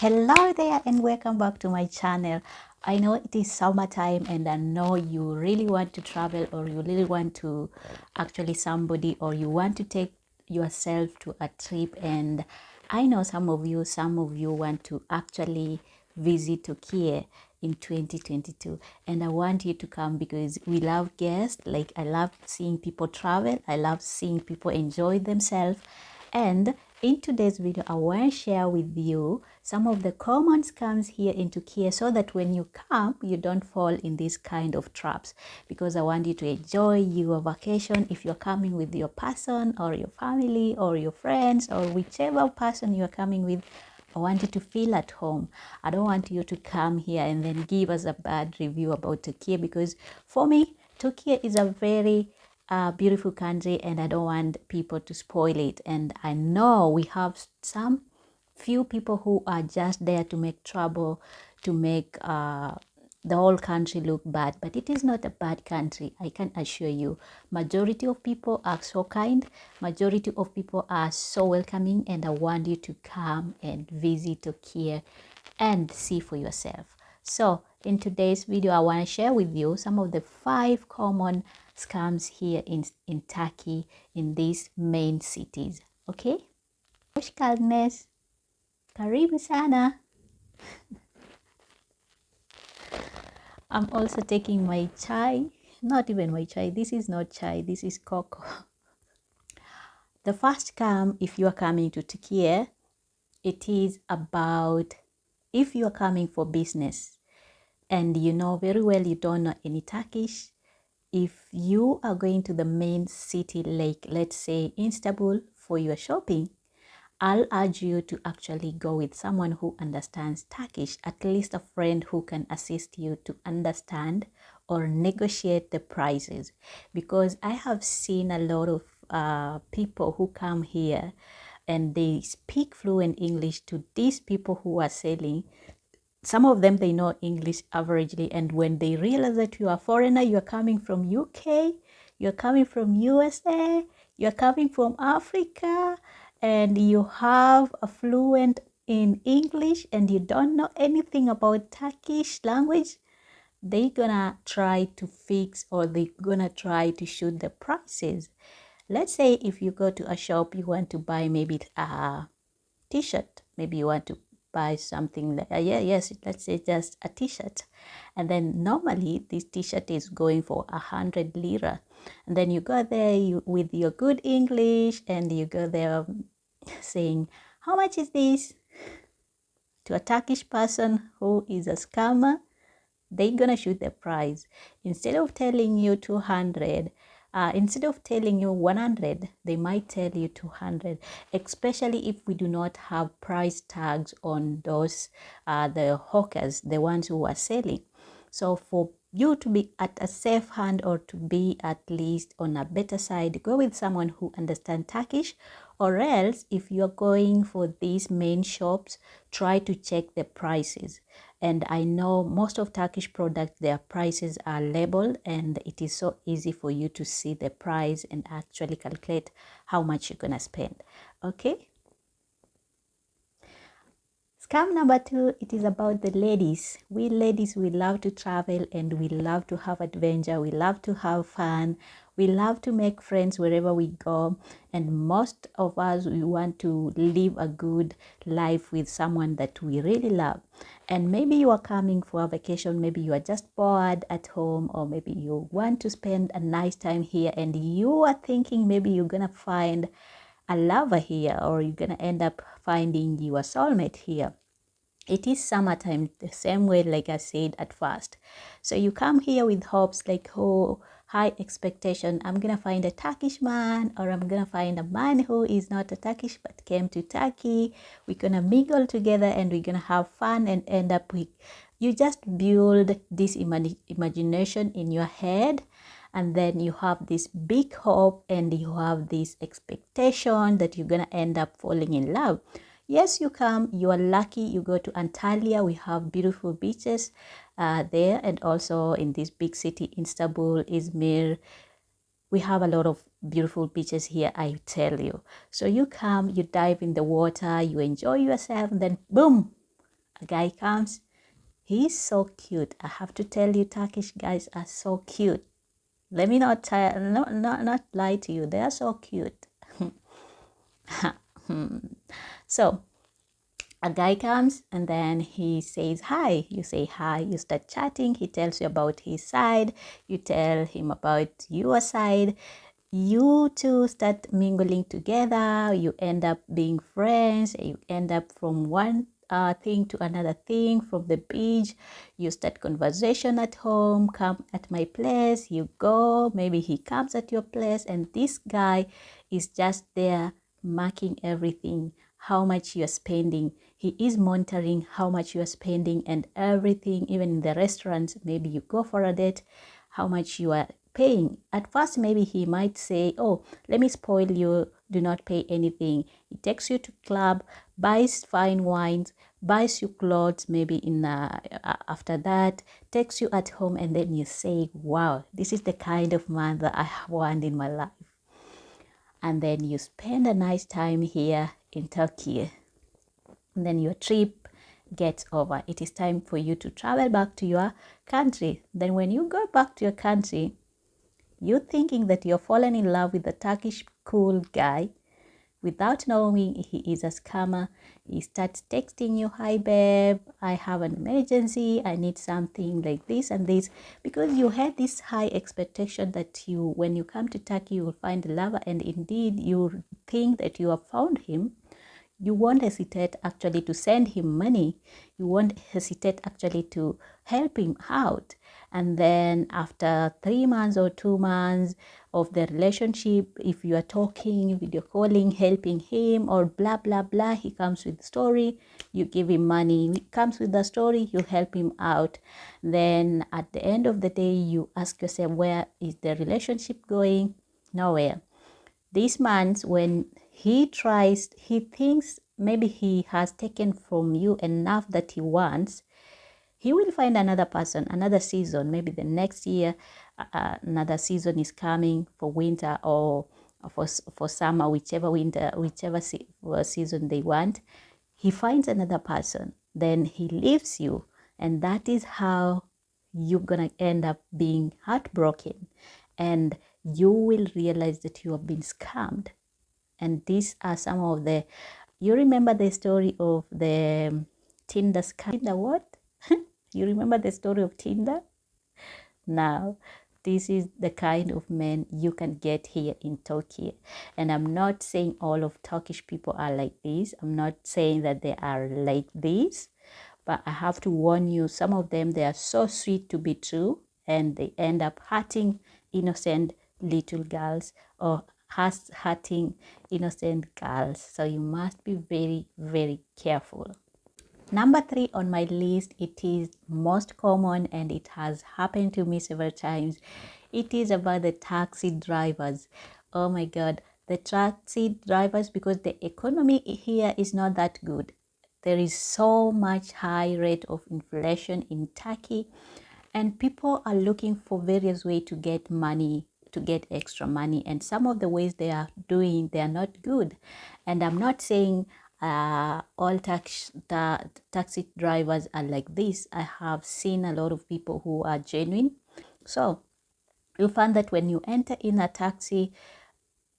Hello there and welcome back to my channel. I know it is summertime and I know you really want to travel, or you really want to actually somebody, or you want to take yourself to a trip. And I know some of you want to actually visit Turkey in 2022, and I want you to come because we love guests. Like, I love seeing people travel, I love seeing people enjoy themselves. And in today's video, I want to share with you some of the common scams here in Turkey, so that when you come, you don't fall in this kind of traps. Because I want you to enjoy your vacation. If you're coming with your person or your family or your friends or whichever person you're coming with, I want you to feel at home. I don't want you to come here and then give us a bad review about Turkey, because for me, Turkey is a very beautiful country and I don't want people to spoil it. And I know we have some few people who are just there to make trouble, to make the whole country look bad. But it is not a bad country, I can assure you. Majority of people are so kind, majority of people are so welcoming, and I want you to come and visit Turkey and see for yourself. So in today's video, I want to share with you some of the 5 common scams here in Turkey, in these main cities. Okay? Hoş geldiniz. Karibu sana. I'm also taking my chai. Not even my chai. This is not chai. This is cocoa. The first scam, if you are coming to Turkey, it is about if you are coming for business and you know very well you don't know any Turkish. If you are going to the main city, like let's say Istanbul, for your shopping, I'll urge you to actually go with someone who understands Turkish, at least a friend who can assist you to understand or negotiate the prices. Because I have seen a lot of people who come here and they speak fluent English to these people who are selling. Some of them, they know English averagely, and when they realize that you are a foreigner, you are coming from UK, you're coming from USA, you're coming from Africa, and you have a fluent in English and you don't know anything about Turkish language, they're gonna try to fix, or they're gonna try to shoot the prices. Let's say if you go to a shop, you want to buy maybe a t-shirt, maybe you want to buy something like let's say just a t-shirt, and then normally this t-shirt is going for 100 lira, and then you go there, with your good English, and you go there saying, how much is this? To a Turkish person who is a scammer, they're gonna shoot the price. Instead of telling you 200, instead of telling you 100, they might tell you 200, especially if we do not have price tags on those, the hawkers, the ones who are selling. So for you to be at a safe hand, or to be at least on a better side, go with someone who understands Turkish. Or else, if you're going for these main shops, try to check the prices. And I know most of Turkish products, their prices are labeled, and it is so easy for you to see the price and actually calculate how much you're gonna spend. Okay? Scam number 2, it is about the ladies. We ladies, we love to travel and we love to have adventure. We love to have fun. We love to make friends wherever we go. And most of us, we want to live a good life with someone that we really love. And maybe you are coming for a vacation. Maybe you are just bored at home, or maybe you want to spend a nice time here, and you are thinking maybe you're going to find a lover here, or you're going to end up finding your soulmate here. It is summertime, the same way like I said at first. So you come here with hopes like, oh, high expectation. I'm gonna find a Turkish man, or I'm gonna find a man who is not a Turkish but came to Turkey. We're gonna mingle together and we're gonna have fun, and end up with, you just build this imagination in your head, and then you have this big hope and you have this expectation that you're gonna end up falling in love. Yes, you come, you are lucky, you go to Antalya, we have beautiful beaches there, and also in this big city, Istanbul, Izmir, we have a lot of beautiful beaches here, I tell you. So you come, you dive in the water, you enjoy yourself, and then boom, A guy comes, he's so cute. I have to tell you, Turkish guys are so cute. Let me not lie to you. They are so cute. So a guy comes and then he says hi. You say hi. You start chatting. He tells you about his side. You tell him about your side. You two start mingling together. You end up being friends. You end up from one thing to another thing. From the beach, you start conversation at home. Come at my place. You go. Maybe he comes at your place, and this guy is just there marking everything, how much you're spending. He is monitoring how much you're spending and everything, even in the restaurants. Maybe you go for a date, how much you are paying. At first, maybe he might say, oh, let me spoil you, do not pay anything. He takes you to club, buys fine wines, buys you clothes, maybe after that, takes you at home, and then you say, wow, this is the kind of man that I want in my life. And then you spend a nice time here in Turkey. And then your trip gets over. It is time for you to travel back to your country. Then when you go back to your country, you're thinking that you're falling in love with a Turkish cool guy without knowing he is a scammer. He starts texting you, hi babe, I have an emergency, I need something like this and this, because you had this high expectation that when you come to Turkey, you will find a lover, and indeed you think that you have found him. You won't hesitate actually to send him money. You won't hesitate actually to help him out. And then after 3 months or 2 months of the relationship, if you are talking, video calling, helping him or blah, blah, blah, he comes with the story, you give him money. He comes with the story, you help him out. Then at the end of the day, you ask yourself, where is the relationship going? Nowhere. This man, when he thinks maybe he has taken from you enough that he wants, he will find another person, another season. Maybe the next year, another season is coming for winter or for summer, whichever season they want. He finds another person, then he leaves you, and that is how you're gonna end up being heartbroken, and you will realize that you have been scammed. And these are some of you remember the story of the Tinder scam? Tinder what? You remember the story of Tinder? Now, this is the kind of men you can get here in Turkey. And I'm not saying all of Turkish people are like this. I'm not saying that they are like this. But I have to warn you, some of them, they are so sweet to be true, and they end up hurting innocent little girls or hurting innocent girls. So you must be very, very careful. Number 3 on my list, it is most common and it has happened to me several times. It is about the taxi drivers. Oh my God, the taxi drivers, because the economy here is not that good. There is so much high rate of inflation in Turkey, and people are looking for various ways to get money, to get extra money. And some of the ways they are doing, they are not good. And I'm not saying all taxi drivers are like this. I have seen a lot of people who are genuine. So you'll find that when you enter in a taxi,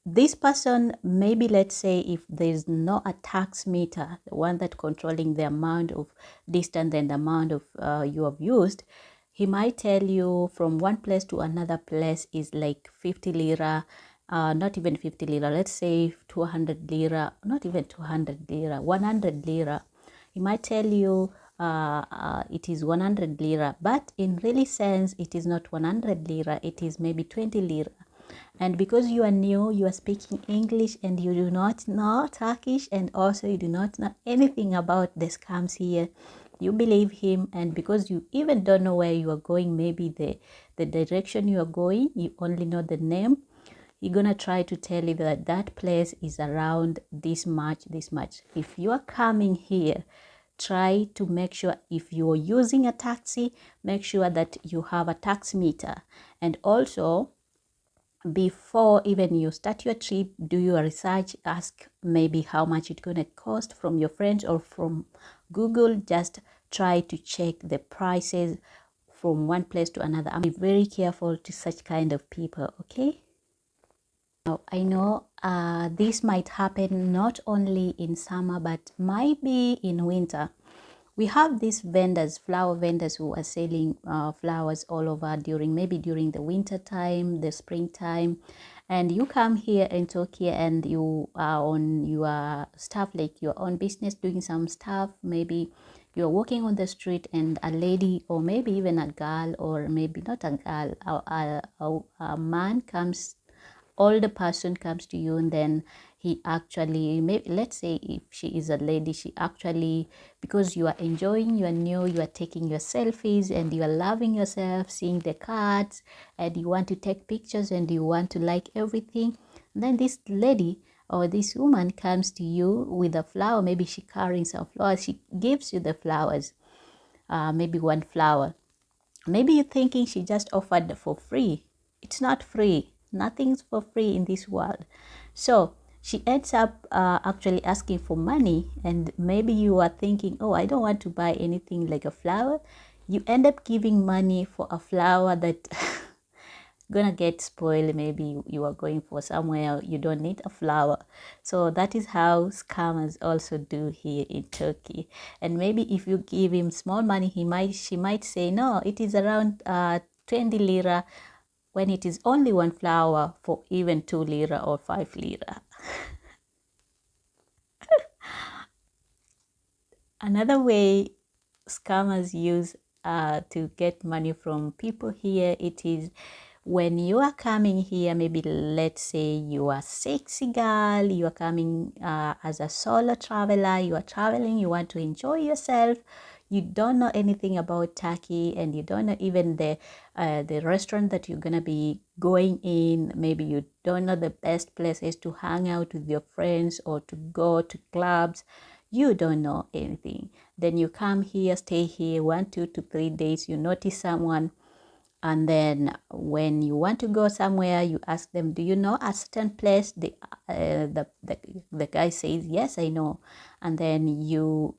this person, maybe let's say if there's no a tax meter, the one that controlling the amount of distance and the amount of you have used, he might tell you from one place to another place is like 50 lira, not even 50 lira, let's say 200 lira, not even 200 lira, 100 lira. He might tell you it is 100 lira, but in really sense, it is not 100 lira, it is maybe 20 lira. And because you are new, you are speaking English and you do not know Turkish, and also you do not know anything about the scams here, you believe him. And because you even don't know where you are going, maybe the direction you are going, you only know the name, you're gonna try to tell you that that place is around this much. If you are coming here, try to make sure, if you are using a taxi, make sure that you have a tax meter. And also, before even you start your trip, do your research, ask maybe how much it's going to cost from your friends or from Google, just try to check the prices from one place to another. I'm very careful to such kind of people, okay? Now, I know this might happen not only in summer, but might be in winter. We have these vendors, flower vendors, who are selling flowers all over maybe during the winter time, the springtime. And you come here in Turkey and you are on your stuff, like your own business, doing some stuff. Maybe you're walking on the street and a lady, or maybe even a girl, or maybe not a girl, a man comes, older person comes to you, and then he actually, maybe, let's say if she is a lady, she actually, because you are enjoying, you are new, you are taking your selfies and you are loving yourself, seeing the cards, and you want to take pictures and you want to like everything, and then this lady or this woman comes to you with a flower. Maybe she carrying some flowers, she gives you the flowers, maybe one flower. Maybe you're thinking she just offered for free. It's not free. Nothing's for free in this world. So she ends up actually asking for money, and maybe you are thinking, oh, I don't want to buy anything like a flower. You end up giving money for a flower that gonna get spoiled. Maybe you are going for somewhere you don't need a flower. So that is how scammers also do here in Turkey. And maybe if you give him small money, she might say, no, it is around 20 lira, when it is only one flower for even 2 lira or 5 lira. Another way scammers use to get money from people here, it is when you are coming here. Maybe let's say you are sexy girl, you are coming as a solo traveler, you are traveling, you want to enjoy yourself, you don't know anything about Turkey, and you don't know even the restaurant that you're gonna be going in. Maybe you don't know the best places to hang out with your friends or to go to clubs. You don't know anything. Then you come here, stay here 1, 2 to 3 days, you notice someone, and then when you want to go somewhere, you ask them, do you know a certain place? The guy says, yes, I know. And then you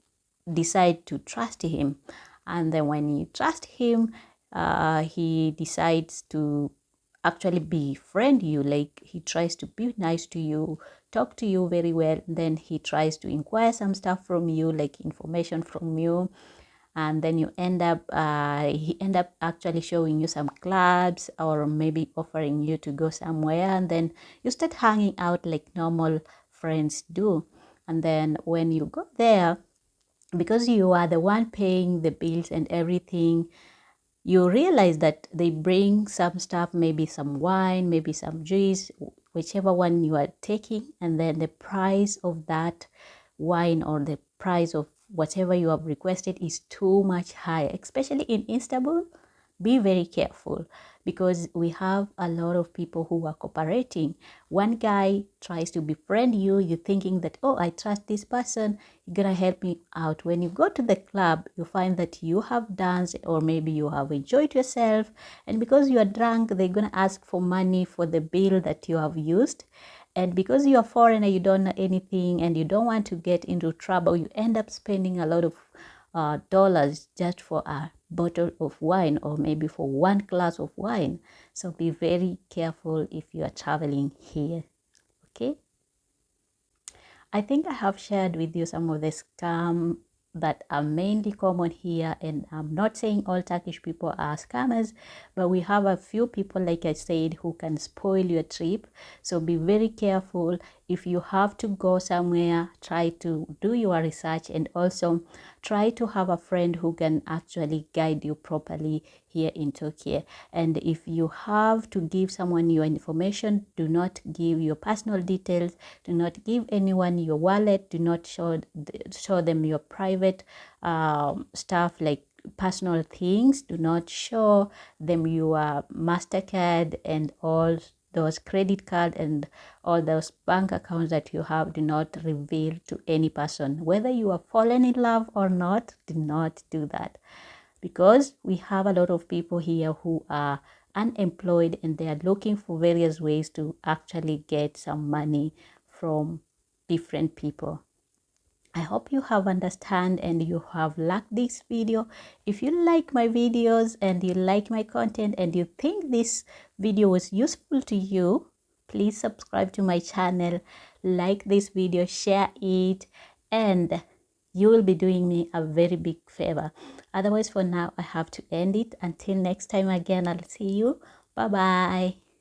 decide to trust him. And then when you trust him, he decides to actually befriend you. Like, he tries to be nice to you, talk to you very well. Then he tries to inquire some stuff from you, like information from you, and then you end up he end up actually showing you some clubs, or maybe offering you to go somewhere, and then you start hanging out like normal friends do. And then when you go there, because you are the one paying the bills and everything, you realize that they bring some stuff, maybe some wine, maybe some juice, whichever one you are taking, and then the price of that wine or the price of whatever you have requested is too much high, especially in Istanbul. Be very careful, because we have a lot of people who are cooperating. One guy tries to befriend you, you thinking that, oh, I trust this person, you're gonna help me out. When you go to the club, you find that you have danced, or maybe you have enjoyed yourself, and because you are drunk, they're gonna ask for money for the bill that you have used. And because you're a foreigner, you don't know anything, and you don't want to get into trouble, you end up spending a lot of dollars just for a bottle of wine, or maybe for one glass of wine. So be very careful if you are traveling here, okay? I think I have shared with you some of the scam that are mainly common here, and I'm not saying all Turkish people are scammers, but we have a few people, like I said, who can spoil your trip. So be very careful. If you have to go somewhere, try to do your research, and also try to have a friend who can actually guide you properly here in Turkey. And if you have to give someone your information, do not give your personal details, do not give anyone your wallet, do not show them your private stuff, like personal things. Do not show them your MasterCard and all those credit card and all those bank accounts that you have. Do not reveal to any person. Whether you are fallen in love or not, do not do that, because we have a lot of people here who are unemployed, and they are looking for various ways to actually get some money from different people. I hope you have understand and you have liked this video. If you like my videos and you like my content and you think this video was useful to you, please subscribe to my channel, like this video, share it, and you will be doing me a very big favor. Otherwise, for now, I have to end it. Until next time again, I'll see you. Bye bye.